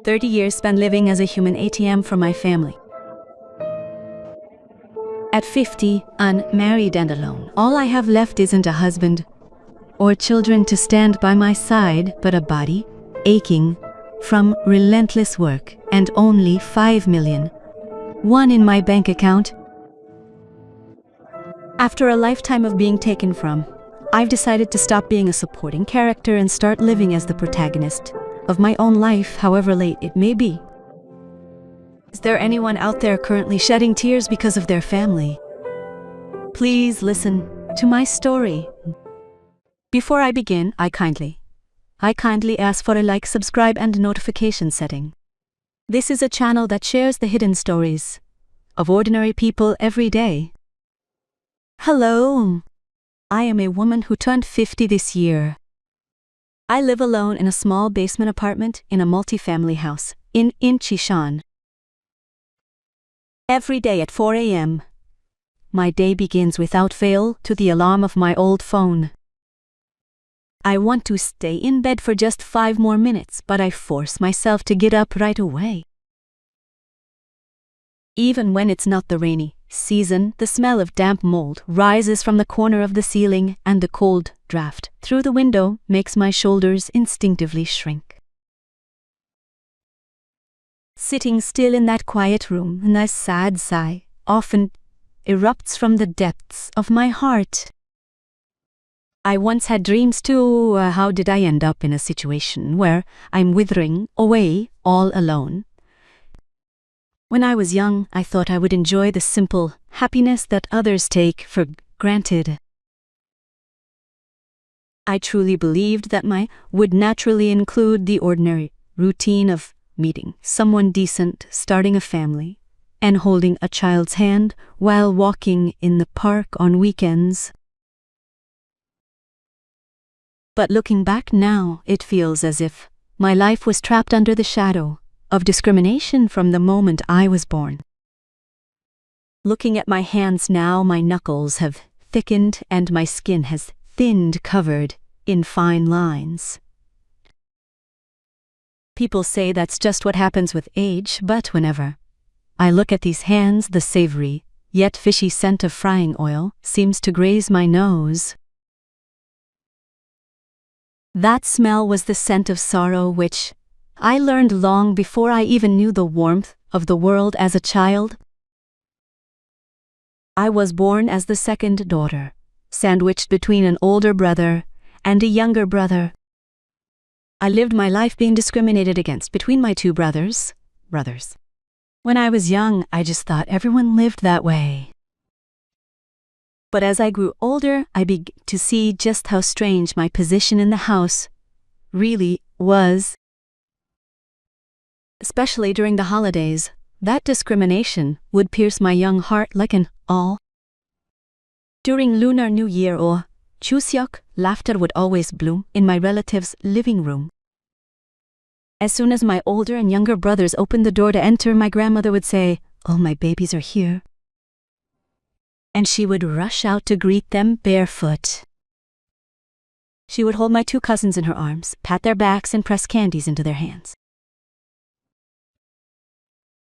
30 years spent living as a human ATM for my family. At 50, unmarried and alone, all I have left isn't a husband or children to stand by my side, but a body aching from relentless work and only 5 million. One in my bank account. After a lifetime of being taken from, I've decided to stop being a supporting character and start living as the protagonist of my own life, however late it may be. Is there anyone out there currently shedding tears because of their family? Please listen to my story. Before I begin, I kindly ask for a like, subscribe, and notification setting. This is a channel that shares the hidden stories of ordinary people every day. Hello. I am a woman who turned 50 this year. I live alone in a small basement apartment in a multi-family house in Incheon. Every day at 4 a.m., my day begins without fail to the alarm of my old phone. I want to stay in bed for just 5 more minutes, but I force myself to get up right away. Even when it's not the rainy season, the smell of damp mold rises from the corner of the ceiling, and the cold draft through the window makes my shoulders instinctively shrink. Sitting still in that quiet room, and a sad sigh often erupts from the depths of my heart. I once had dreams too. How did I end up in a situation where I'm withering away all alone? When I was young, I thought I would enjoy the simple happiness that others take for granted. I truly believed that my would naturally include the ordinary routine of meeting someone decent, starting a family, and holding a child's hand while walking in the park on weekends. But looking back now, it feels as if my life was trapped under the shadow of discrimination from the moment I was born. Looking at my hands now, my knuckles have thickened and my skin has thinned, covered in fine lines. People say that's just what happens with age, but whenever I look at these hands, the savory yet fishy scent of frying oil seems to graze my nose. That smell was the scent of sorrow, which I learned long before I even knew the warmth of the world as a child. I was born as the second daughter, sandwiched between an older brother and a younger brother. I lived my life being discriminated against between my two brothers. When I was young, I just thought everyone lived that way. But as I grew older, I began to see just how strange my position in the house really was. Especially during the holidays, that discrimination would pierce my young heart like an awl. During Lunar New Year or Chuseok, laughter would always bloom in my relatives' living room. As soon as my older and younger brothers opened the door to enter, my grandmother would say, "Oh, my babies are here." And she would rush out to greet them barefoot. She would hold my two cousins in her arms, pat their backs, and press candies into their hands.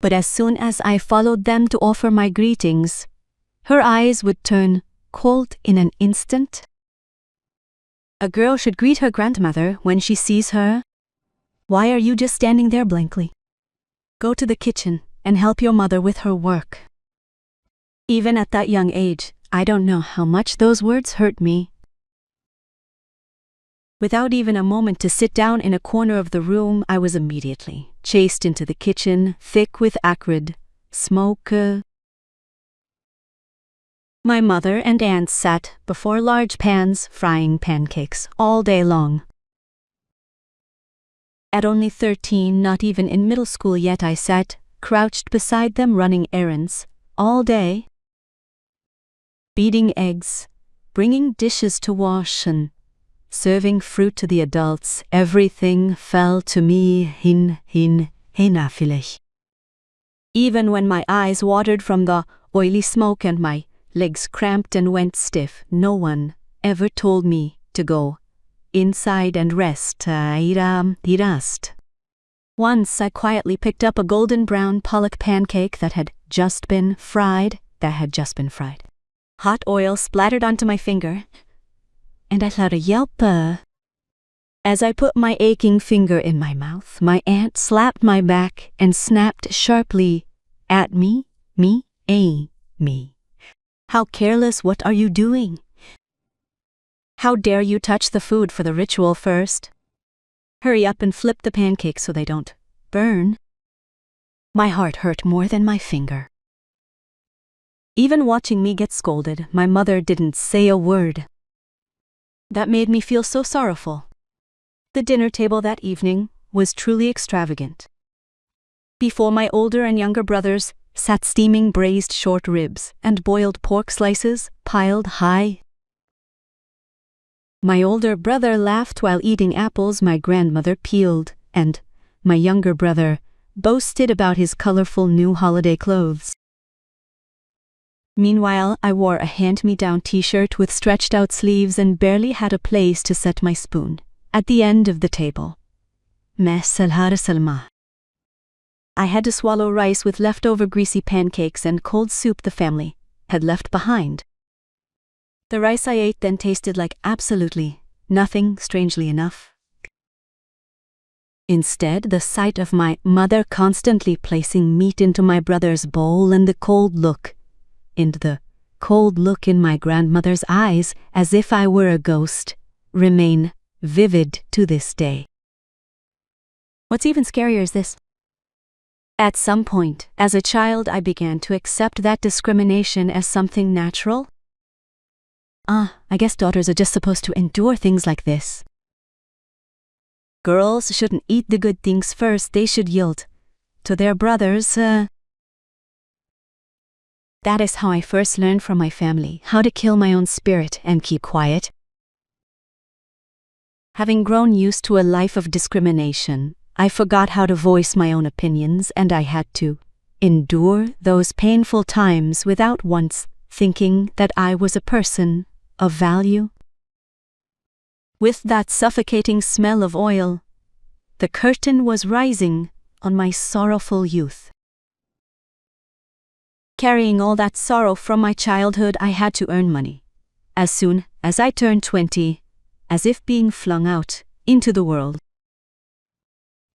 But as soon as I followed them to offer my greetings, her eyes would turn cold in an instant. A girl should greet her grandmother when she sees her. Why are you just standing there blankly? Go to the kitchen and help your mother with her work. Even at that young age, I don't know how much those words hurt me. Without even a moment to sit down in a corner of the room, I was immediately chased into the kitchen, thick with acrid smoke. My mother and aunts sat before large pans frying pancakes all day long. At only 13, not even in middle school yet, I sat crouched beside them running errands all day, beating eggs, bringing dishes to wash, and serving fruit to the adults. Everything fell to me hinafilech. Even when my eyes watered from the oily smoke and my legs cramped and went stiff, no one ever told me to go inside and rest. Once I quietly picked up a golden brown Pollock pancake that had just been fried. Hot oil splattered onto my finger, and I let a yelp. As I put my aching finger in my mouth, my aunt slapped my back and snapped sharply at me. How careless, what are you doing? How dare you touch the food for the ritual first? Hurry up and flip the pancakes so they don't burn. My heart hurt more than my finger. Even watching me get scolded, my mother didn't say a word. That made me feel so sorrowful. The dinner table that evening was truly extravagant. Before my older and younger brothers sat steaming braised short ribs and boiled pork slices piled high. My older brother laughed while eating apples my grandmother peeled, and my younger brother boasted about his colorful new holiday clothes. Meanwhile, I wore a hand-me-down t-shirt with stretched-out sleeves and barely had a place to set my spoon at the end of the table. I had to swallow rice with leftover greasy pancakes and cold soup the family had left behind. The rice I ate then tasted like absolutely nothing, strangely enough. Instead, the sight of my mother constantly placing meat into my brother's bowl and the cold look in my grandmother's eyes as if I were a ghost remain vivid to this day. What's even scarier is this. At some point, as a child, I began to accept that discrimination as something natural. I guess daughters are just supposed to endure things like this. Girls shouldn't eat the good things first, they should yield to their brothers. That is how I first learned from my family how to kill my own spirit and keep quiet. Having grown used to a life of discrimination, I forgot how to voice my own opinions, and I had to endure those painful times without once thinking that I was a person of value. With that suffocating smell of oil, the curtain was rising on my sorrowful youth. Carrying all that sorrow from my childhood, I had to earn money. As soon as I turned 20, as if being flung out into the world.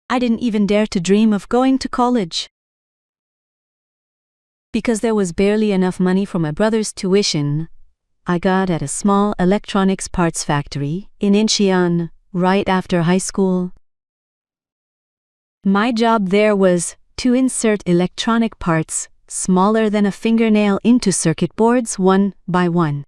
I didn't even dare to dream of going to college. Because there was barely enough money for my brother's tuition, I got at a small electronics parts factory in Incheon right after high school. My job there was to insert electronic parts smaller than a fingernail into circuit boards one by one.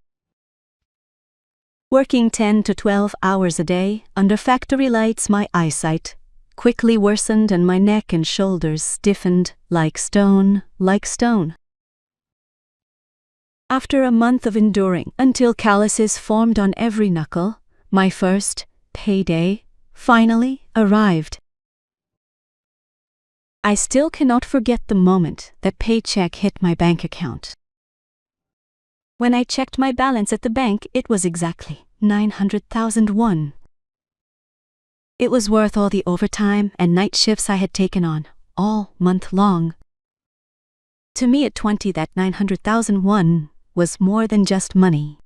Working 10 to 12 hours a day under factory lights, my eyesight quickly worsened and my neck and shoulders stiffened like stone. After a month of enduring until calluses formed on every knuckle, my first payday finally arrived. I still cannot forget the moment that paycheck hit my bank account. When I checked my balance at the bank, it was exactly 900,000 won. It was worth all the overtime and night shifts I had taken on all month long. To me at 20, that 900,000 won was more than just money.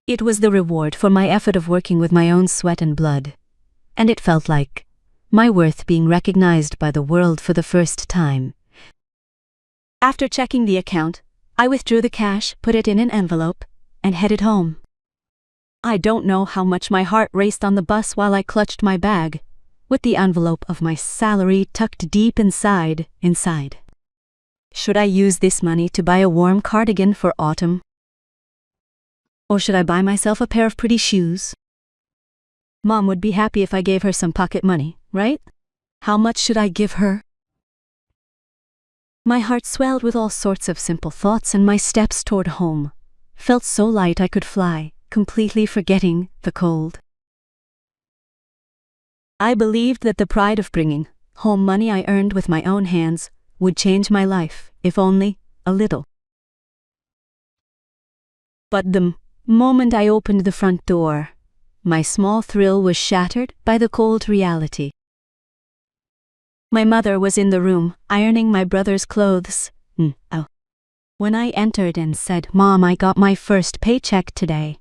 It was the reward for my effort of working with my own sweat and blood, and it felt like my worth being recognized by the world for the first time. After checking the account, I withdrew the cash, put it in an envelope, and headed home. I don't know how much my heart raced on the bus while I clutched my bag, with the envelope of my salary tucked deep inside. Should I use this money to buy a warm cardigan for autumn? Or should I buy myself a pair of pretty shoes? Mom would be happy if I gave her some pocket money, right? How much should I give her? My heart swelled with all sorts of simple thoughts, and my steps toward home felt so light I could fly, completely forgetting the cold. I believed that the pride of bringing home money I earned with my own hands would change my life, if only a little. But the moment I opened the front door, my small thrill was shattered by the cold reality. My mother was in the room, ironing my brother's clothes. When I entered and said, "Mom, I got my first paycheck today,"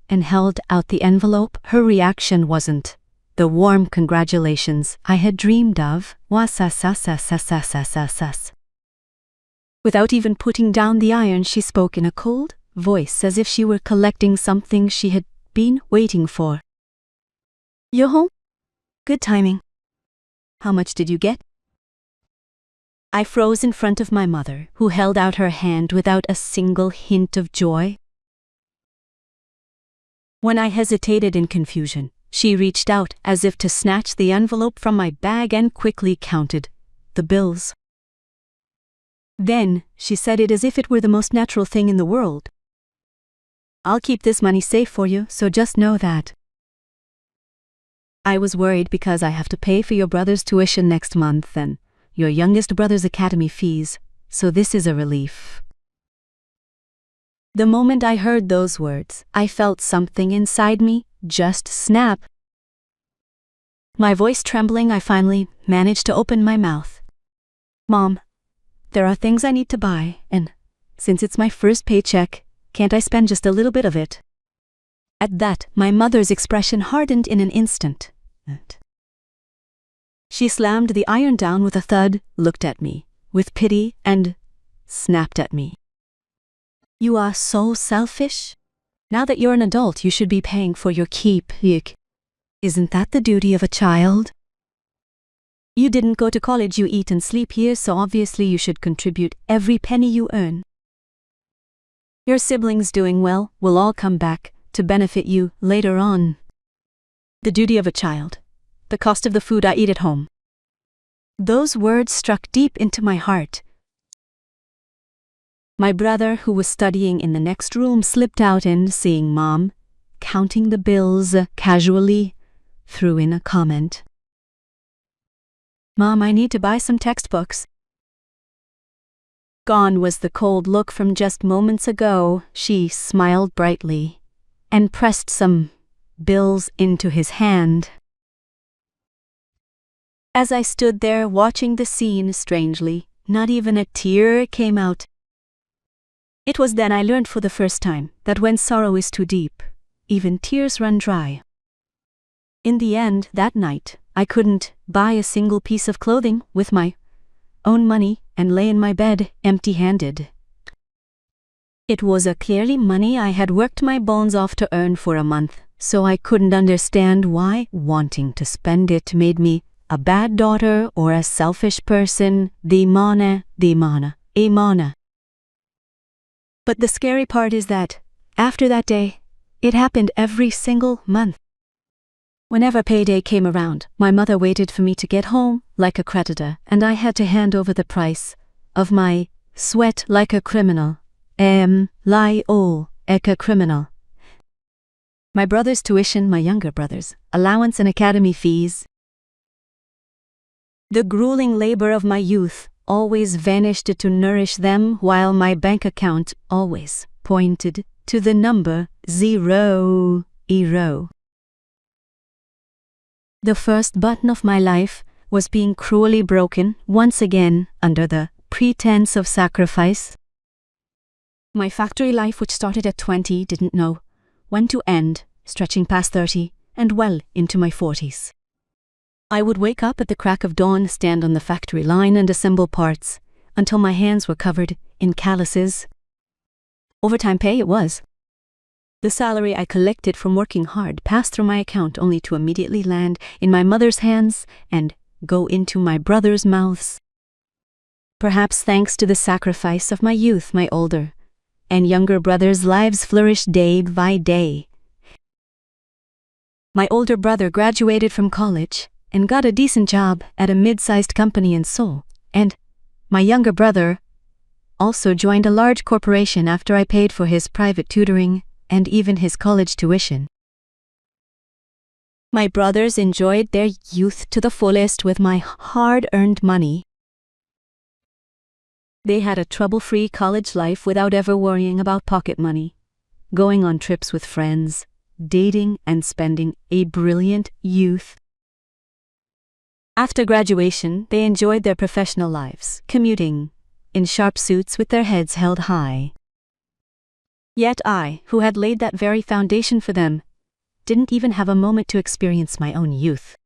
and held out the envelope, her reaction wasn't the warm congratulations I had dreamed of. Without even putting down the iron, she spoke in a cold voice as if she were collecting something she had been waiting for. "You're home? Good timing. How much did you get?" I froze in front of my mother, who held out her hand without a single hint of joy. When I hesitated in confusion, she reached out as if to snatch the envelope from my bag and quickly counted the bills. Then she said it as if it were the most natural thing in the world. "I'll keep this money safe for you, so just know that." I was worried because I have to pay for your brother's tuition next month and your youngest brother's academy fees, so this is a relief. The moment I heard those words, I felt something inside me just snap. My voice trembling, I finally managed to open my mouth. "Mom, there are things I need to buy, and since it's my first paycheck, can't I spend just a little bit of it?" At that, my mother's expression hardened in an instant. She slammed the iron down with a thud, looked at me with pity, and snapped at me. "You are so selfish. Now that you're an adult, you should be paying for your keep. Isn't that the duty of a child? You didn't go to college, you eat and sleep here, so obviously you should contribute every penny you earn. Your siblings doing well will all come back to benefit you later on. The duty of a child, the cost of the food I eat at home." Those words struck deep into my heart. My brother, who was studying in the next room, slipped out and, seeing Mom counting the bills casually, threw in a comment. "Mom, I need to buy some textbooks." Gone was the cold look from just moments ago. She smiled brightly and pressed some bills into his hand. As I stood there watching the scene, strangely, not even a tear came out. It was then I learned for the first time that when sorrow is too deep, even tears run dry. In the end, that night, I couldn't buy a single piece of clothing with my own money and lay in my bed empty-handed. It was clearly money I had worked my bones off to earn for a month, so I couldn't understand why wanting to spend it made me a bad daughter or a selfish person. Dimana. But the scary part is that, after that day, it happened every single month. Whenever payday came around, my mother waited for me to get home like a creditor, and I had to hand over the price of my sweat like a criminal. Like a criminal. My brother's tuition, my younger brother's allowance and academy fees. The grueling labor of my youth always vanished to nourish them, while my bank account always pointed to the number 0. The first button of my life was being cruelly broken once again under the pretense of sacrifice. My factory life, which started at 20, didn't know when to end, stretching past 30 and well into my 40s. I would wake up at the crack of dawn, stand on the factory line and assemble parts until my hands were covered in calluses. Overtime pay it was. The salary I collected from working hard passed through my account only to immediately land in my mother's hands and go into my brother's mouths. Perhaps thanks to the sacrifice of my youth, my older and younger brothers' lives flourished day by day. My older brother graduated from college and got a decent job at a mid-sized company in Seoul, and my younger brother also joined a large corporation after I paid for his private tutoring and even his college tuition. My brothers enjoyed their youth to the fullest with my hard-earned money. They had a trouble-free college life without ever worrying about pocket money, going on trips with friends, dating and spending a brilliant youth. After graduation, they enjoyed their professional lives, commuting in sharp suits with their heads held high. Yet I, who had laid that very foundation for them, didn't even have a moment to experience my own youth.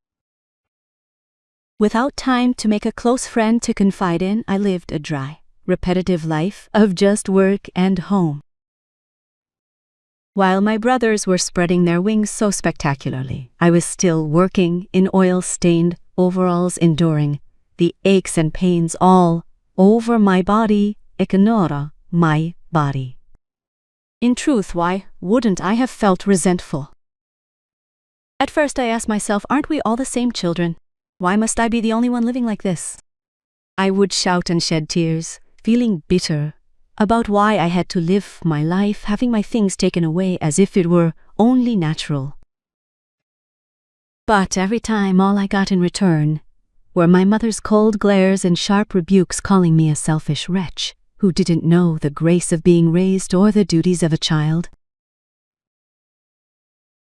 Without time to make a close friend to confide in, I lived a dry, repetitive life of just work and home. While my brothers were spreading their wings so spectacularly, I was still working in oil-stained overalls, enduring the aches and pains all over my body, ignora my body. In truth, why wouldn't I have felt resentful? At first I asked myself, aren't we all the same children? Why must I be the only one living like this? I would shout and shed tears, feeling bitter about why I had to live my life having my things taken away as if it were only natural. But every time all I got in return were my mother's cold glares and sharp rebukes calling me a selfish wretch who didn't know the grace of being raised or the duties of a child.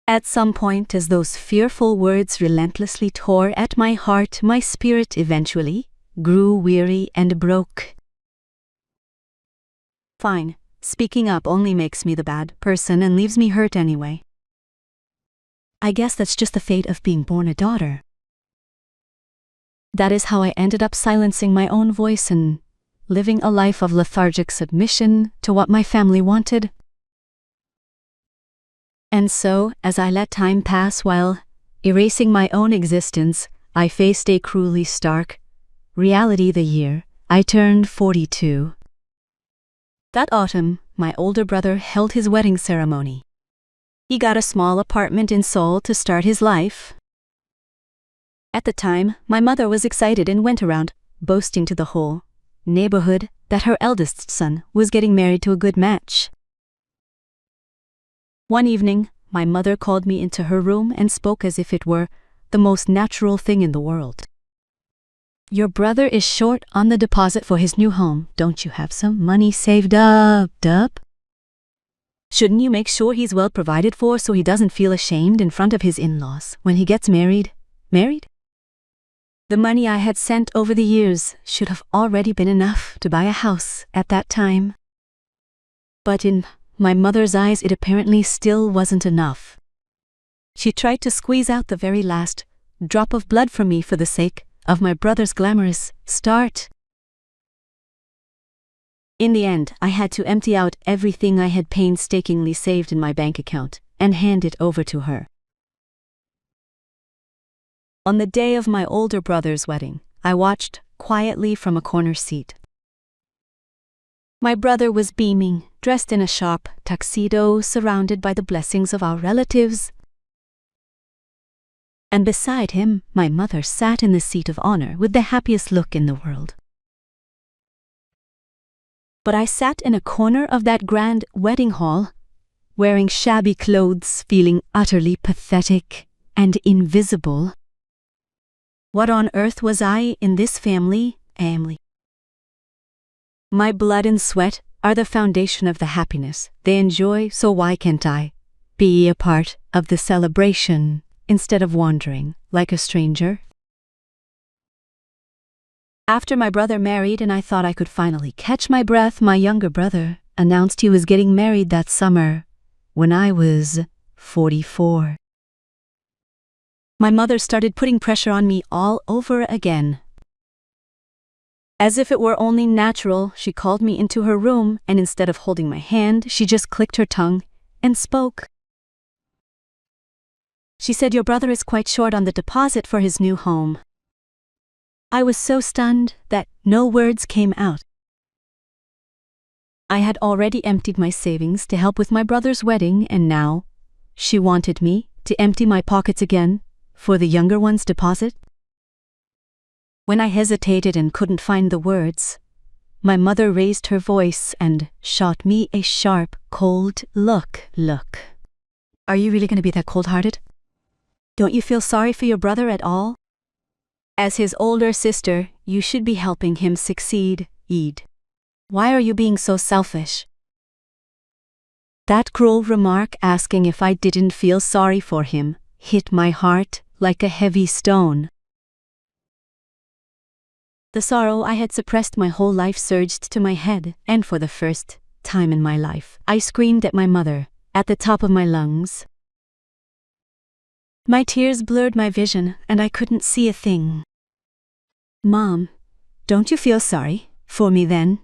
At some point, as those fearful words relentlessly tore at my heart, my spirit eventually grew weary and broke. Fine, speaking up only makes me the bad person and leaves me hurt anyway. I guess that's just the fate of being born a daughter. That is how I ended up silencing my own voice and living a life of lethargic submission to what my family wanted. And so, as I let time pass while erasing my own existence, I faced a cruelly stark reality the year I turned 42. That autumn, my older brother held his wedding ceremony. He got a small apartment in Seoul to start his life. At the time, my mother was excited and went around, boasting to the whole neighborhood that her eldest son was getting married to a good match. One evening, my mother called me into her room and spoke as if it were the most natural thing in the world. Your brother is short on the deposit for his new home. Don't you have some money saved up? Shouldn't you make sure he's well provided for so he doesn't feel ashamed in front of his in-laws when he gets married? The money I had sent over the years should have already been enough to buy a house at that time. But in my mother's eyes, it apparently still wasn't enough. She tried to squeeze out the very last drop of blood from me for the sake of my brother's glamorous start. In the end, I had to empty out everything I had painstakingly saved in my bank account and hand it over to her. On the day of my older brother's wedding, I watched quietly from a corner seat. My brother was beaming, dressed in a sharp tuxedo, surrounded by the blessings of our relatives. And beside him, my mother sat in the seat of honor with the happiest look in the world. But I sat in a corner of that grand wedding hall, wearing shabby clothes, feeling utterly pathetic and invisible. What on earth was I in this family? My blood and sweat are the foundation of the happiness they enjoy, so why can't I be a part of the celebration instead of wandering like a stranger? After my brother married and I thought I could finally catch my breath, my younger brother announced he was getting married that summer when I was 44. My mother started putting pressure on me all over again. As if it were only natural, she called me into her room and instead of holding my hand, she just clicked her tongue and spoke. She said, "Your brother is quite short on the deposit for his new home." I was so stunned that no words came out. I had already emptied my savings to help with my brother's wedding, and now she wanted me to empty my pockets again for the younger one's deposit. When I hesitated and couldn't find the words, my mother raised her voice and shot me a sharp, cold look. Are you really going to be that cold-hearted? Don't you feel sorry for your brother at all? As his older sister, you should be helping him succeed. Why are you being so selfish? That cruel remark, asking if I didn't feel sorry for him, hit my heart like a heavy stone. The sorrow I had suppressed my whole life surged to my head, and for the first time in my life, I screamed at my mother, at the top of my lungs. My tears blurred my vision, and I couldn't see a thing. Mom, don't you feel sorry for me then?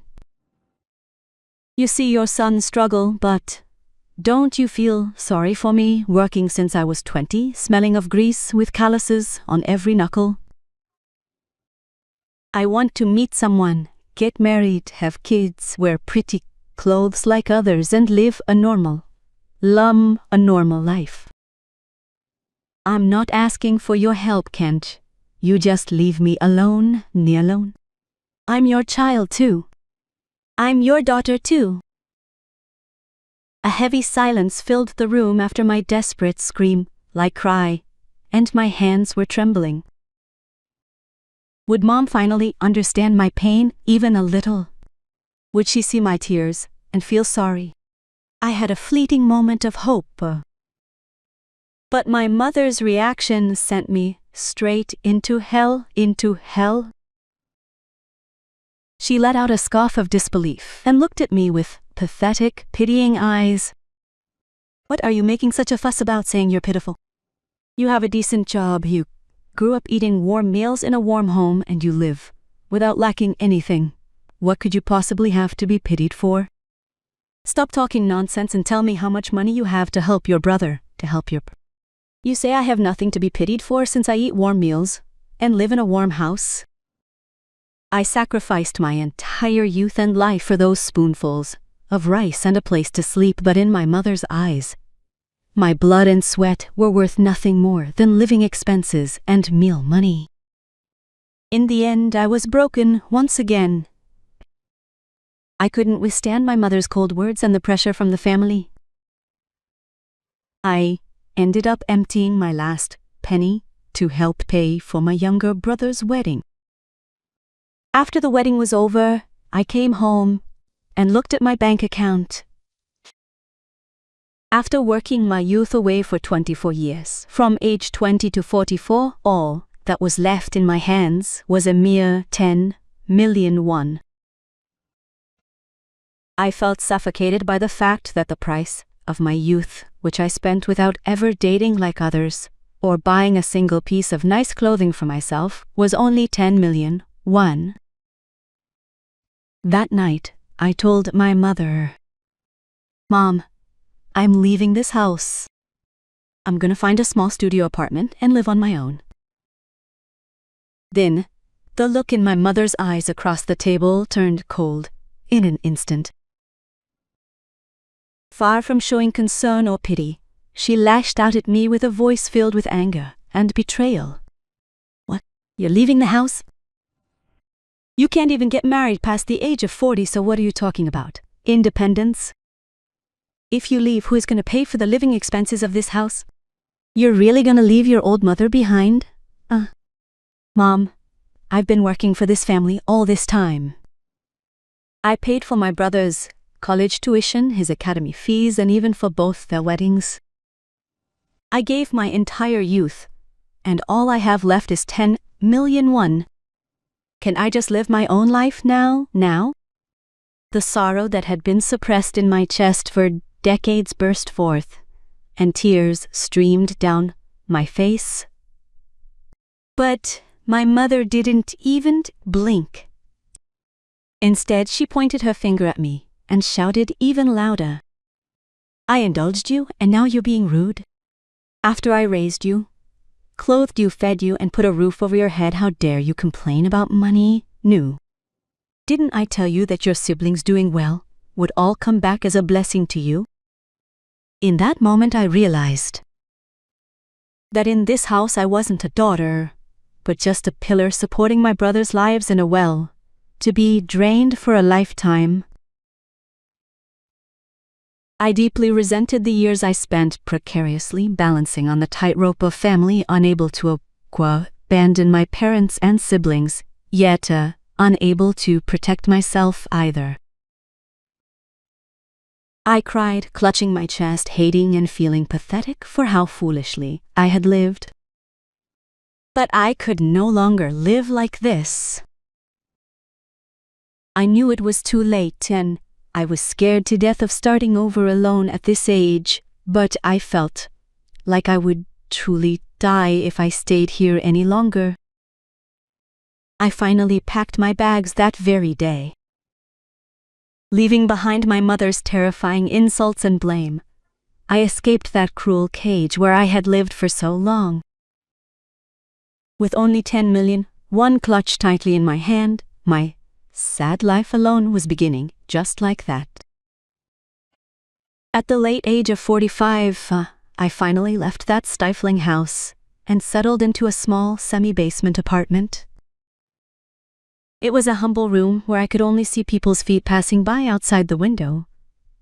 You see your son struggle, but don't you feel sorry for me, working since I was 20, smelling of grease with calluses on every knuckle? I want to meet someone, get married, have kids, wear pretty clothes like others, and live a normal life. I'm not asking for your help, Kent. You just leave me alone, alone. I'm your child too. I'm your daughter too. A heavy silence filled the room after my desperate scream, like cry, and my hands were trembling. Would Mom finally understand my pain, even a little? Would she see my tears and feel sorry? I had a fleeting moment of hope. But my mother's reaction sent me straight into hell. She let out a scoff of disbelief and looked at me with pathetic, pitying eyes. What are you making such a fuss about, saying you're pitiful? You have a decent job, you grew up eating warm meals in a warm home, and you live without lacking anything. What could you possibly have to be pitied for? Stop talking nonsense and tell me how much money you have to help your brother, You say I have nothing to be pitied for since I eat warm meals and live in a warm house? I sacrificed my entire youth and life for those spoonfuls of rice and a place to sleep, but in my mother's eyes, my blood and sweat were worth nothing more than living expenses and meal money. In the end, I was broken once again. I couldn't withstand my mother's cold words and the pressure from the family. I ended up emptying my last penny to help pay for my younger brother's wedding. After the wedding was over, I came home and looked at my bank account. After working my youth away for 24 years, from age 20 to 44, all that was left in my hands was a mere 10 million won. I felt suffocated by the fact that the price of my youth, which I spent without ever dating like others, or buying a single piece of nice clothing for myself, was only 10 million won. That night, I told my mother, Mom, I'm leaving this house. I'm gonna find a small studio apartment and live on my own. Then, the look in my mother's eyes across the table turned cold in an instant. Far from showing concern or pity, she lashed out at me with a voice filled with anger and betrayal. What? You're leaving the house? You can't even get married past the age of 40, so what are you talking about? Independence? If you leave, who is going to pay for the living expenses of this house? You're really going to leave your old mother behind? Mom, I've been working for this family all this time. I paid for my brother's college tuition, his academy fees, and even for both their weddings. I gave my entire youth, and all I have left is 10 million won. Can I just live my own life now? The sorrow that had been suppressed in my chest for decades burst forth, and tears streamed down my face. But my mother didn't even blink. Instead, she pointed her finger at me and shouted even louder. I indulged you, and now you're being rude? After I raised you, clothed you, fed you, and put a roof over your head, how dare you complain about money? No. Didn't I tell you that your siblings doing well would all come back as a blessing to you? In that moment I realized that in this house I wasn't a daughter, but just a pillar supporting my brothers' lives in a well, to be drained for a lifetime. I deeply resented the years I spent precariously balancing on the tightrope of family, unable to abandon my parents and siblings, yet unable to protect myself either. I cried, clutching my chest, hating and feeling pathetic for how foolishly I had lived. But I could no longer live like this. I knew it was too late and I was scared to death of starting over alone at this age, but I felt like I would truly die if I stayed here any longer. I finally packed my bags that very day, leaving behind my mother's terrifying insults and blame. I escaped that cruel cage where I had lived for so long. With only 10 million, one clutched tightly in my hand, my sad life alone was beginning, just like that. At the late age of 45, I finally left that stifling house and settled into a small semi-basement apartment. It was a humble room where I could only see people's feet passing by outside the window.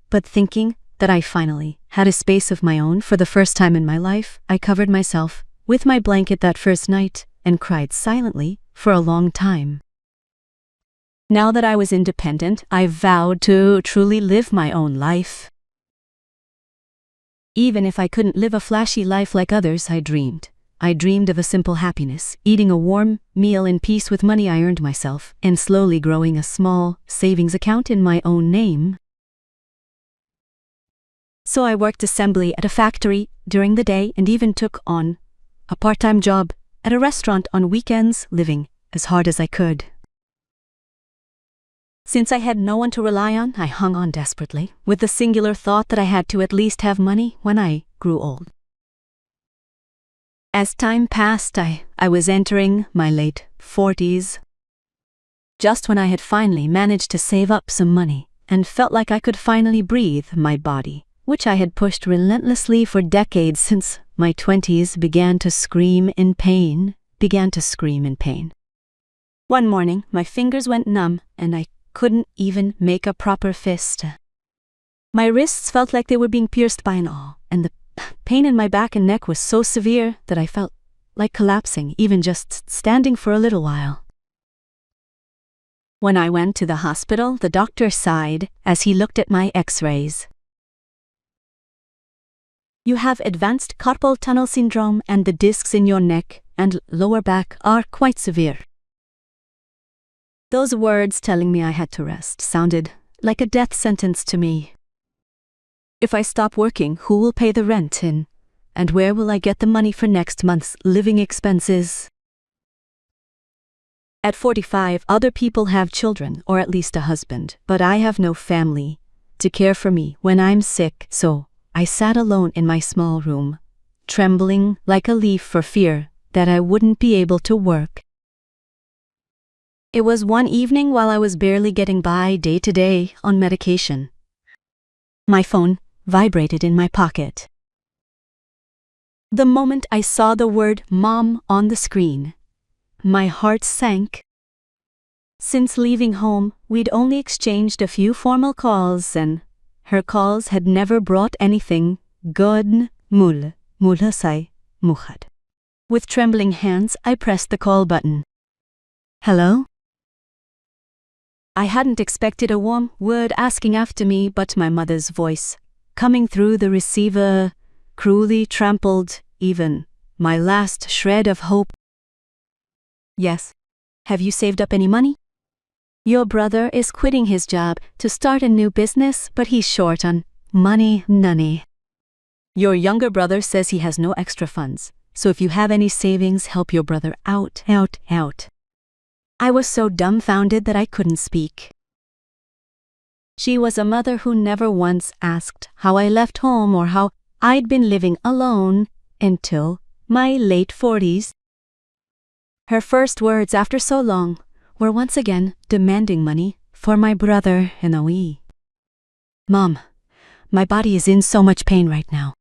But thinking that I finally had a space of my own for the first time in my life, I covered myself with my blanket that first night and cried silently for a long time. Now that I was independent, I vowed to truly live my own life. Even if I couldn't live a flashy life like others, I dreamed. I dreamed of a simple happiness, eating a warm meal in peace with money I earned myself, and slowly growing a small savings account in my own name. So I worked assembly at a factory during the day and even took on a part-time job at a restaurant on weekends, living as hard as I could. Since I had no one to rely on, I hung on desperately, with the singular thought that I had to at least have money when I grew old. As time passed, I was entering my late 40s. Just when I had finally managed to save up some money and felt like I could finally breathe, my body, which I had pushed relentlessly for decades since my 20s, began to scream in pain. One morning, my fingers went numb and I couldn't even make a proper fist. My wrists felt like they were being pierced by an awl, and the pain in my back and neck was so severe that I felt like collapsing, even just standing for a little while. When I went to the hospital, the doctor sighed as he looked at my x-rays. You have advanced carpal tunnel syndrome and the discs in your neck and lower back are quite severe. Those words telling me I had to rest sounded like a death sentence to me. If I stop working, who will pay the rent and where will I get the money for next month's living expenses? At 45, other people have children, or at least a husband, but I have no family to care for me when I'm sick, so I sat alone in my small room, trembling like a leaf for fear that I wouldn't be able to work. It was one evening while I was barely getting by day to day on medication. My phone vibrated in my pocket. The moment I saw the word "Mom" on the screen, my heart sank. Since leaving home, we'd only exchanged a few formal calls, and her calls had never brought anything good. Mulhasai muhad. With trembling hands, I pressed the call button. Hello? I hadn't expected a warm word asking after me, but my mother's voice, coming through the receiver, cruelly trampled even my last shred of hope. Yes. Have you saved up any money? Your brother is quitting his job to start a new business, but he's short on money. Your younger brother says he has no extra funds, so if you have any savings, help your brother out. I was so dumbfounded that I couldn't speak. She was a mother who never once asked how I left home or how I'd been living alone until my late 40s. Her first words after so long were once again demanding money for my brother and Aoi. Mom, my body is in so much pain right now.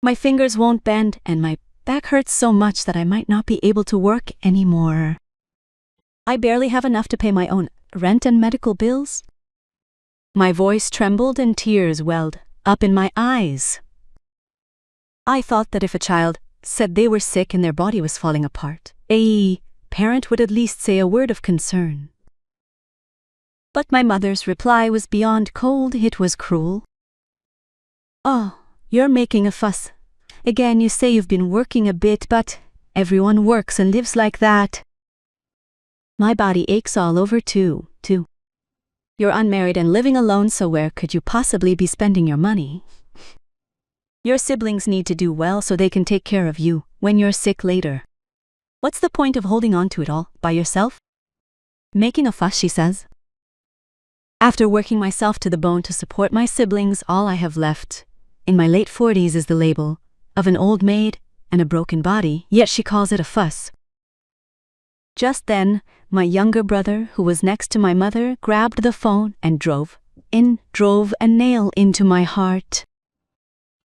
My fingers won't bend and my back hurts so much that I might not be able to work anymore. I barely have enough to pay my own rent and medical bills. My voice trembled and tears welled up in my eyes. I thought that if a child said they were sick and their body was falling apart, a parent would at least say a word of concern. But my mother's reply was beyond cold, it was cruel. Oh, you're making a fuss. Again, you say you've been working a bit, but everyone works and lives like that. My body aches all over too. You're unmarried and living alone, so where could you possibly be spending your money? Your siblings need to do well so they can take care of you when you're sick later. What's the point of holding on to it all by yourself? Making a fuss, she says. After working myself to the bone to support my siblings, all I have left in my late 40s is the label of an old maid and a broken body, yet she calls it a fuss. Just then, my younger brother, who was next to my mother, grabbed the phone and drove a nail into my heart.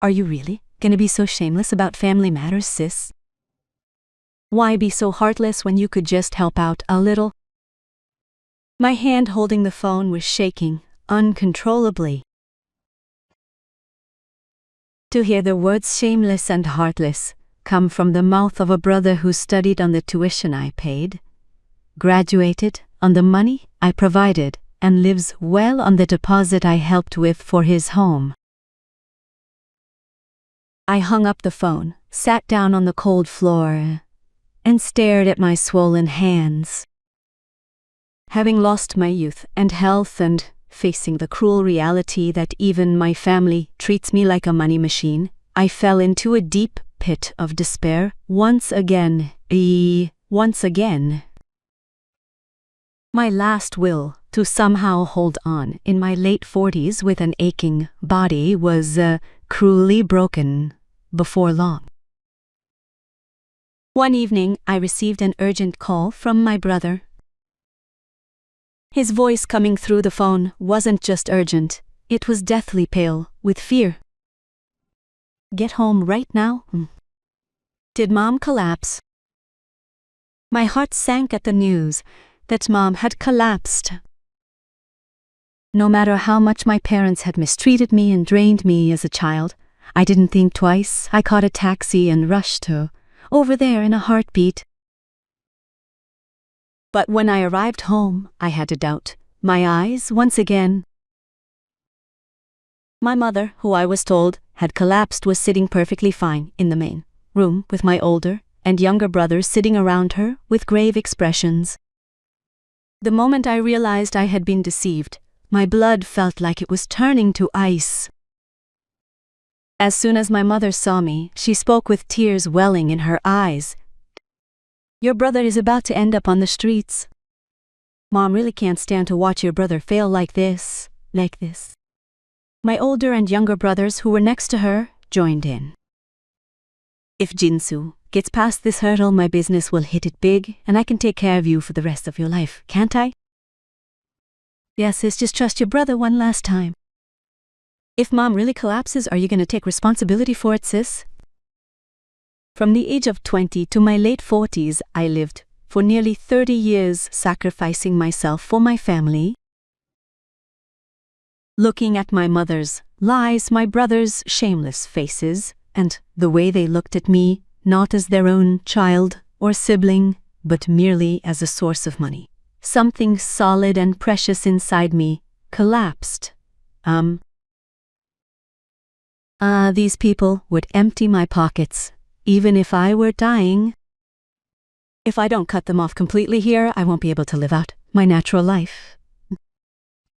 Are you really gonna be so shameless about family matters, sis? Why be so heartless when you could just help out a little? My hand holding the phone was shaking uncontrollably. To hear the words shameless and heartless come from the mouth of a brother who studied on the tuition I paid, graduated on the money I provided, and lives well on the deposit I helped with for his home. I hung up the phone, sat down on the cold floor, and stared at my swollen hands. Having lost my youth and health and facing the cruel reality that even my family treats me like a money machine, I fell into a deep pit of despair once again. My last will to somehow hold on in my late 40s with an aching body was cruelly broken before long. One evening, I received an urgent call from my brother. His voice coming through the phone wasn't just urgent, it was deathly pale with fear. Get home right now? Did Mom collapse? My heart sank at the news that Mom had collapsed. No matter how much my parents had mistreated me and drained me as a child, I didn't think twice. I caught a taxi and rushed over there in a heartbeat. But when I arrived home, I had to doubt my eyes once again. My mother, who I was told had collapsed, was sitting perfectly fine in the main room with my older and younger brothers sitting around her with grave expressions. The moment I realized I had been deceived, my blood felt like it was turning to ice. As soon as my mother saw me, she spoke with tears welling in her eyes. Your brother is about to end up on the streets. Mom really can't stand to watch your brother fail like this. My older and younger brothers, who were next to her, joined in. If Jinsu gets past this hurdle, my business will hit it big, and I can take care of you for the rest of your life, can't I? Yes, sis, just trust your brother one last time. If Mom really collapses, are you going to take responsibility for it, sis? From the age of 20 to my late 40s, I lived for nearly 30 years, sacrificing myself for my family. Looking at my mother's lies, my brothers' shameless faces, and the way they looked at me, not as their own child or sibling, but merely as a source of money. Something solid and precious inside me collapsed. These people would empty my pockets, even if I were dying. If I don't cut them off completely here, I won't be able to live out my natural life.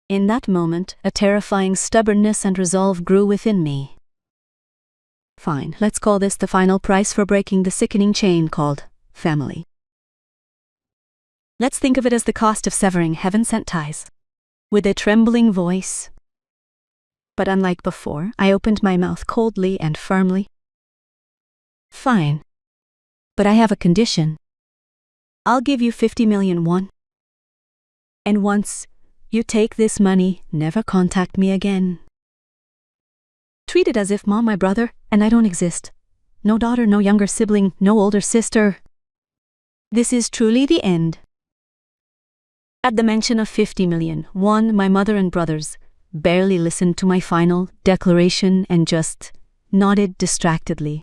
In that moment, a terrifying stubbornness and resolve grew within me. Fine, let's call this the final price for breaking the sickening chain called family. Let's think of it as the cost of severing heaven-sent ties. With a trembling voice, but unlike before, I opened my mouth coldly and firmly. Fine, but I have a condition. I'll give you 50 million won. And once you take this money, never contact me again. Treat it as if Mom, my brother, and I don't exist. No daughter, no younger sibling, no older sister. This is truly the end. At the mention of 50 million won, my mother and brothers barely listened to my final declaration and just nodded distractedly.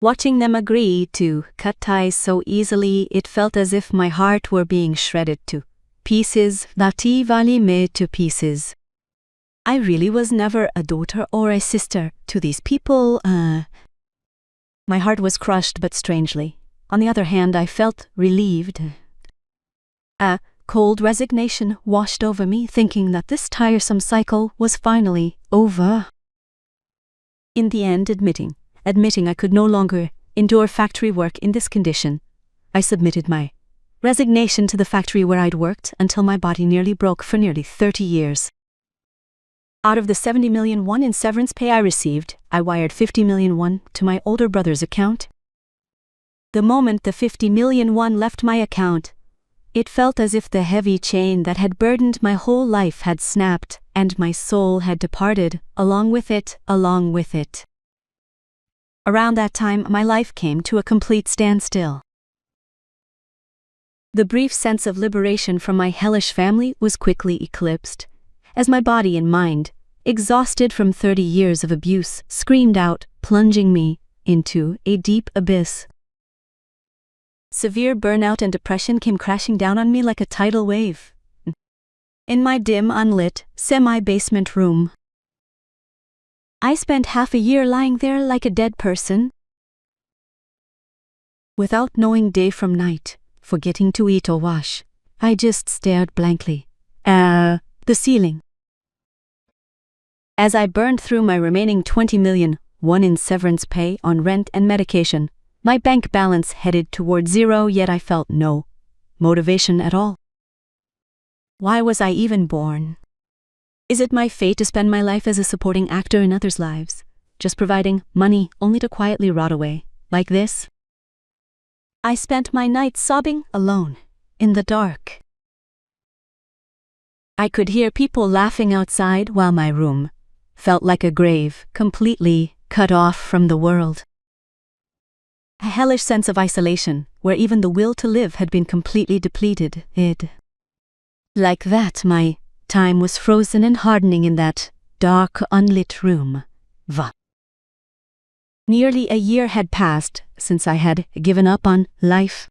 Watching them agree to cut ties so easily, it felt as if my heart were being shredded to pieces, to pieces. I really was never a daughter or a sister to these people. My heart was crushed, but strangely. On the other hand, I felt relieved. Cold resignation washed over me, thinking that this tiresome cycle was finally over. In the end, admitting I could no longer endure factory work in this condition, I submitted my resignation to the factory where I'd worked until my body nearly broke for nearly 30 years. Out of the 70 million won in severance pay I received, I wired 50 million won to my older brother's account. The moment the 50 million won left my account, it felt as if the heavy chain that had burdened my whole life had snapped, and my soul had departed along with it. Around that time, my life came to a complete standstill. The brief sense of liberation from my hellish family was quickly eclipsed, as my body and mind, exhausted from 30 years of abuse, screamed out, plunging me into a deep abyss. Severe burnout and depression came crashing down on me like a tidal wave. In my dim, unlit, semi-basement room, I spent half a year lying there like a dead person, without knowing day from night, forgetting to eat or wash. I just stared blankly at the ceiling. As I burned through my remaining 20 million won in severance pay on rent and medication, my bank balance headed toward zero, yet I felt no motivation at all. Why was I even born? Is it my fate to spend my life as a supporting actor in others' lives, just providing money only to quietly rot away, like this? I spent my nights sobbing alone, in the dark. I could hear people laughing outside while my room felt like a grave, completely cut off from the world. A hellish sense of isolation, where even the will to live had been completely depleted. Like that, my time was frozen and hardening in that dark, unlit room. Nearly a year had passed since I had given up on life.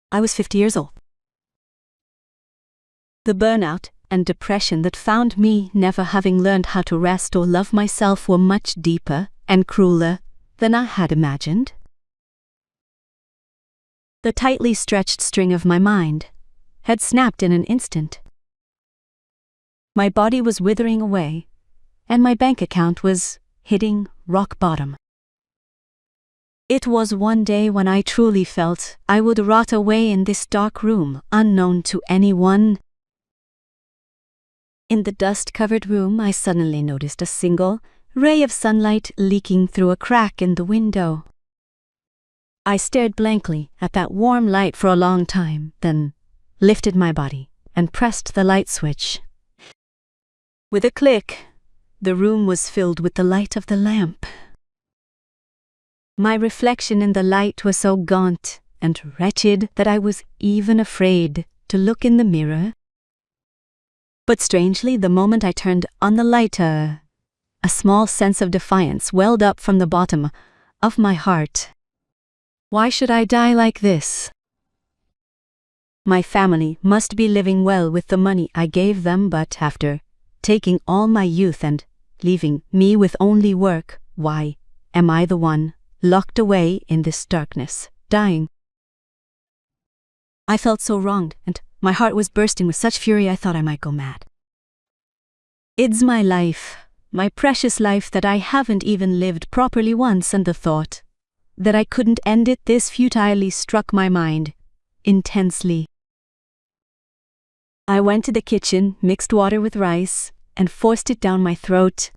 I was 50 years old. The burnout and depression that found me, never having learned how to rest or love myself, were much deeper and crueler than I had imagined. The tightly stretched string of my mind had snapped in an instant. My body was withering away, and my bank account was hitting rock bottom. It was one day when I truly felt I would rot away in this dark room, unknown to anyone. In the dust-covered room, I suddenly noticed a single ray of sunlight leaking through a crack in the window. I stared blankly at that warm light for a long time, then lifted my body and pressed the light switch. With a click, the room was filled with the light of the lamp. My reflection in the light was so gaunt and wretched that I was even afraid to look in the mirror. But strangely, the moment I turned on the light, a small sense of defiance welled up from the bottom of my heart. Why should I die like this? My family must be living well with the money I gave them, but after taking all my youth and leaving me with only work, why am I the one locked away in this darkness, dying? I felt so wronged, and my heart was bursting with such fury I thought I might go mad. It's my life, my precious life, that I haven't even lived properly once, and the thought that I couldn't end it this futilely struck my mind intensely. I went to the kitchen, mixed water with rice, and forced it down my throat.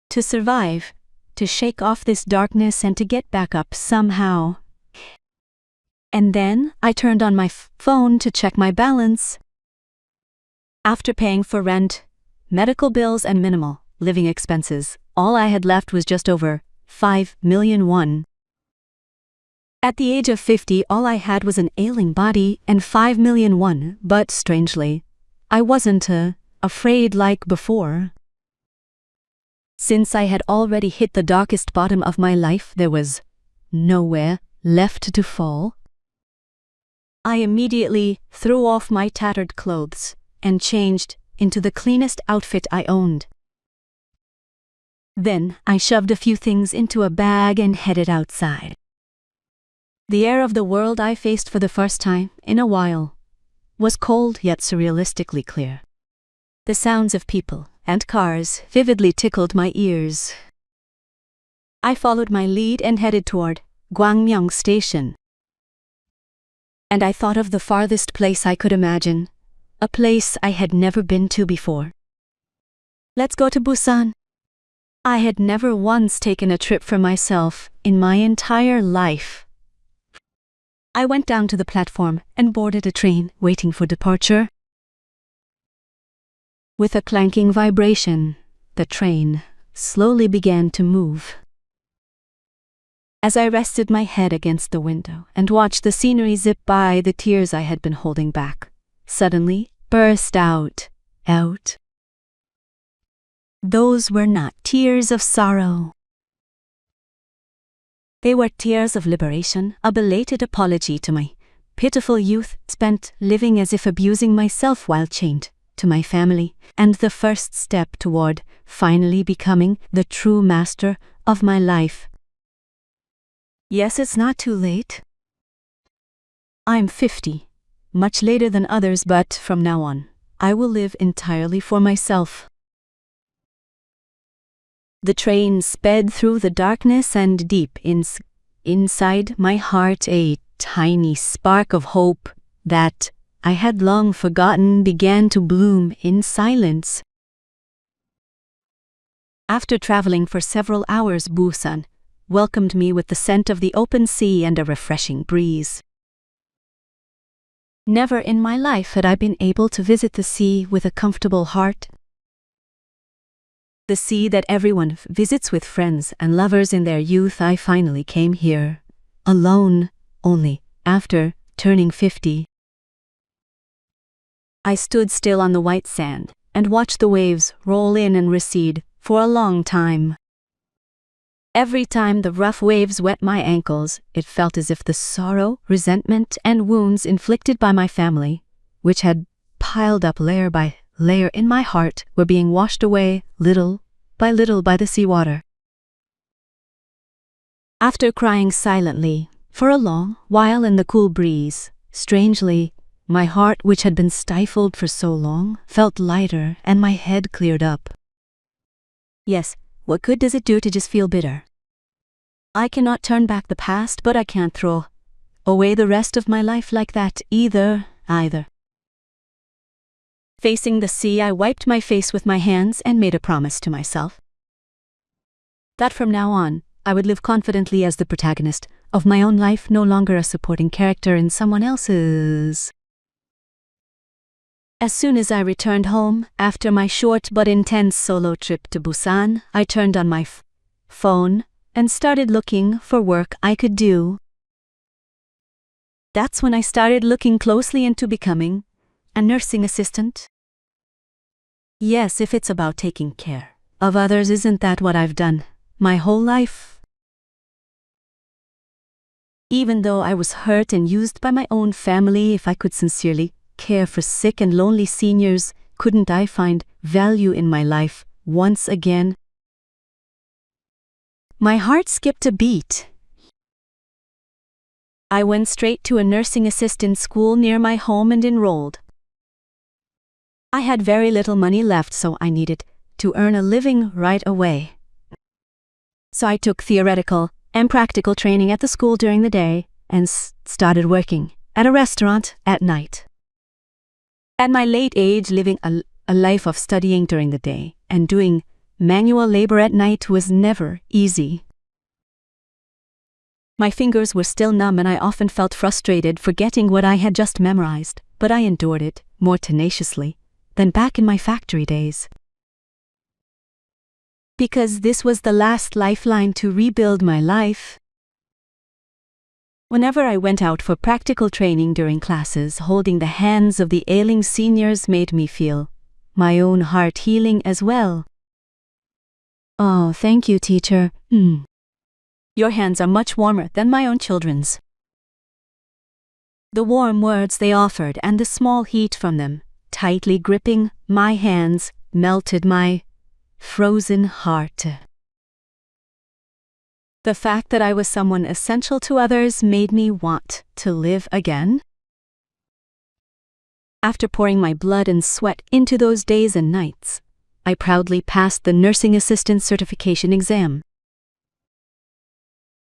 To survive, to shake off this darkness and to get back up somehow. And then I turned on my phone to check my balance. After paying for rent, medical bills, and minimal living expenses, all I had left was just over 5 million won. At the age of 50, all I had was an ailing body and 5 million won, but strangely, I wasn't afraid like before. Since I had already hit the darkest bottom of my life, there was nowhere left to fall. I immediately threw off my tattered clothes and changed into the cleanest outfit I owned. Then I shoved a few things into a bag and headed outside. The air of the world I faced for the first time in a while was cold yet surrealistically clear. The sounds of people and cars vividly tickled my ears. I followed my lead and headed toward Gwangmyeong Station. And I thought of the farthest place I could imagine, a place I had never been to before. Let's go to Busan. I had never once taken a trip for myself in my entire life. I went down to the platform and boarded a train waiting for departure. With a clanking vibration, the train slowly began to move. As I rested my head against the window and watched the scenery zip by, the tears I had been holding back suddenly burst out. Those were not tears of sorrow. They were tears of liberation, a belated apology to my pitiful youth spent living as if abusing myself while chained to my family, and the first step toward finally becoming the true master of my life. Yes, it's not too late. I'm 50, much later than others, but from now on, I will live entirely for myself. The train sped through the darkness, and deep inside my heart a tiny spark of hope that I had long forgotten began to bloom in silence. After traveling for several hours, Busan welcomed me with the scent of the open sea and a refreshing breeze. Never in my life had I been able to visit the sea with a comfortable heart. The sea that everyone visits with friends and lovers in their youth. I finally came here, alone, only after turning 50. I stood still on the white sand and watched the waves roll in and recede for a long time. Every time the rough waves wet my ankles, it felt as if the sorrow, resentment, and wounds inflicted by my family, which had piled up layer by layer in my heart, were being washed away little by the seawater. After crying silently for a long while in the cool breeze, strangely, my heart, which had been stifled for so long, felt lighter and my head cleared up. Yes, what good does it do to just feel bitter? I cannot turn back the past, but I can't throw away the rest of my life like that either. Facing the sea, I wiped my face with my hands and made a promise to myself that from now on, I would live confidently as the protagonist of my own life, no longer a supporting character in someone else's. As soon as I returned home, after my short but intense solo trip to Busan, I turned on my phone and started looking for work I could do. That's when I started looking closely into becoming a nursing assistant. Yes, if it's about taking care of others, isn't that what I've done my whole life? Even though I was hurt and used by my own family, if I could sincerely care for sick and lonely seniors, couldn't I find value in my life once again? My heart skipped a beat. I went straight to a nursing assistant school near my home and enrolled. I had very little money left, so I needed to earn a living right away. So I took theoretical and practical training at the school during the day and started working at a restaurant at night. At my late age, living a life of studying during the day and doing manual labor at night was never easy. My fingers were still numb and I often felt frustrated forgetting what I had just memorized, but I endured it more tenaciously than back in my factory days. Because this was the last lifeline to rebuild my life. Whenever I went out for practical training during classes, holding the hands of the ailing seniors made me feel my own heart healing as well. Oh, thank you, teacher. Your hands are much warmer than my own children's. The warm words they offered and the small heat from them, tightly gripping my hands, melted my frozen heart. The fact that I was someone essential to others made me want to live again. After pouring my blood and sweat into those days and nights, I proudly passed the nursing assistant certification exam.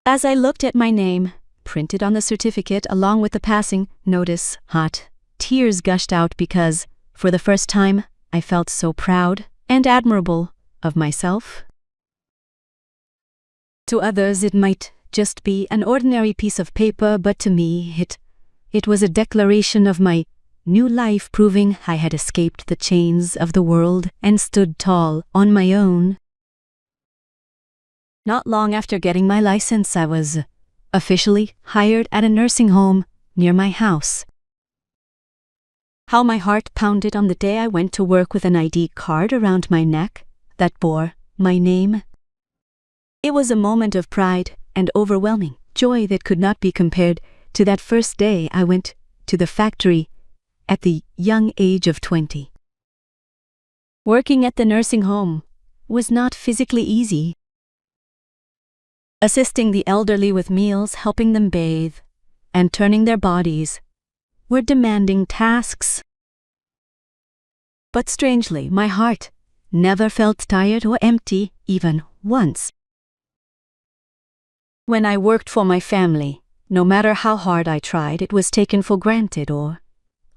As I looked at my name, printed on the certificate along with the passing notice, hot tears gushed out because, for the first time, I felt so proud and admirable of myself. To others, it might just be an ordinary piece of paper, but to me, it was a declaration of my new life, proving I had escaped the chains of the world and stood tall on my own. Not long after getting my license, I was officially hired at a nursing home near my house. How my heart pounded on the day I went to work with an ID card around my neck that bore my name. It was a moment of pride and overwhelming joy that could not be compared to that first day I went to the factory at the young age of 20. Working at the nursing home was not physically easy. Assisting the elderly with meals, helping them bathe, and turning their bodies were demanding tasks. But strangely, my heart never felt tired or empty, even once. When I worked for my family, no matter how hard I tried, it was taken for granted or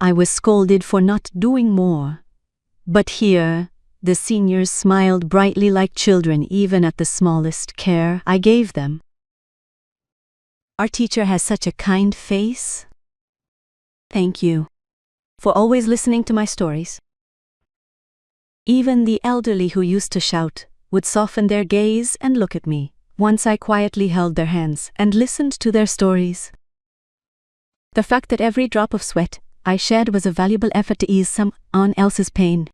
I was scolded for not doing more. But here, the seniors smiled brightly like children even at the smallest care I gave them. Our teacher has such a kind face. Thank you for always listening to my stories. Even the elderly who used to shout would soften their gaze and look at me once I quietly held their hands and listened to their stories. The fact that every drop of sweat I shed was a valuable effort to ease someone else's pain.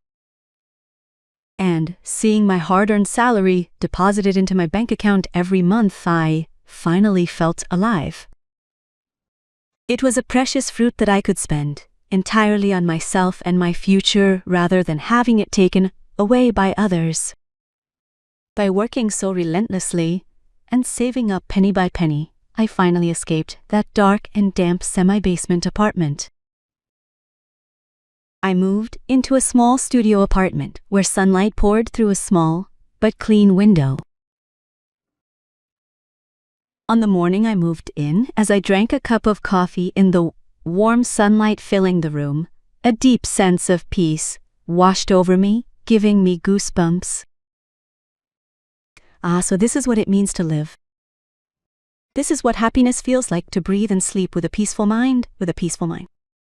And seeing my hard-earned salary deposited into my bank account every month, I finally felt alive. It was a precious fruit that I could spend entirely on myself and my future rather than having it taken away by others. By working so relentlessly and saving up penny by penny, I finally escaped that dark and damp semi-basement apartment. I moved into a small studio apartment where sunlight poured through a small but clean window. On the morning I moved in, as I drank a cup of coffee in the warm sunlight filling the room, a deep sense of peace washed over me, giving me goosebumps. So this is what it means to live. This is what happiness feels like, to breathe and sleep with a peaceful mind,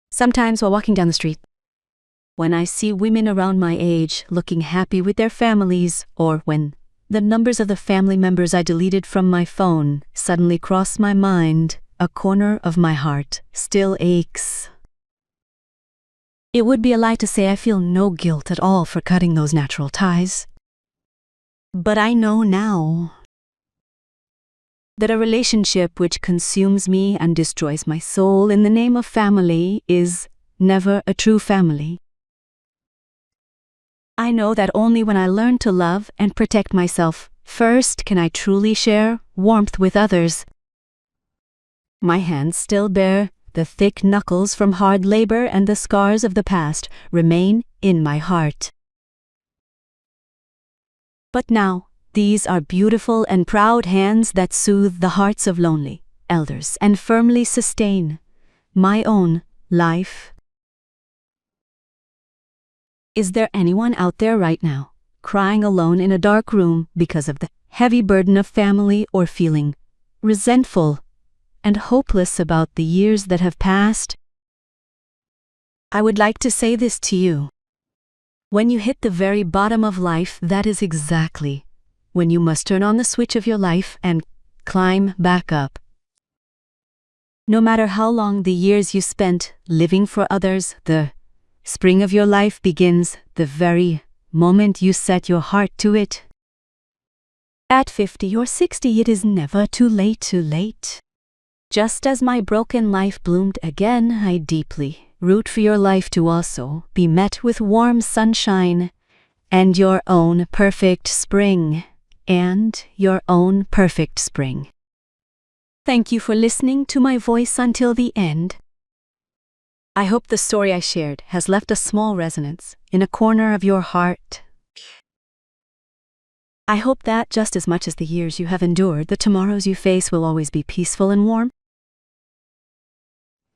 Sometimes while walking down the street, when I see women around my age looking happy with their families, or when the numbers of the family members I deleted from my phone suddenly cross my mind, a corner of my heart still aches. It would be a lie to say I feel no guilt at all for cutting those natural ties. But I know now that a relationship which consumes me and destroys my soul in the name of family is never a true family. I know that only when I learn to love and protect myself first can I truly share warmth with others. My hands still bear the thick knuckles from hard labor, and the scars of the past remain in my heart. But now, these are beautiful and proud hands that soothe the hearts of lonely elders and firmly sustain my own life. Is there anyone out there right now, crying alone in a dark room because of the heavy burden of family, or feeling resentful and hopeless about the years that have passed? I would like to say this to you. When you hit the very bottom of life, that is exactly when you must turn on the switch of your life and climb back up. No matter how long the years you spent living for others, the spring of your life begins the very moment you set your heart to it. At 50 or 60, it is never too late. Just as my broken life bloomed again, I deeply root for your life to also be met with warm sunshine and your own perfect spring. Thank you for listening to my voice until the end. I hope the story I shared has left a small resonance in a corner of your heart. I hope that just as much as the years you have endured, the tomorrows you face will always be peaceful and warm.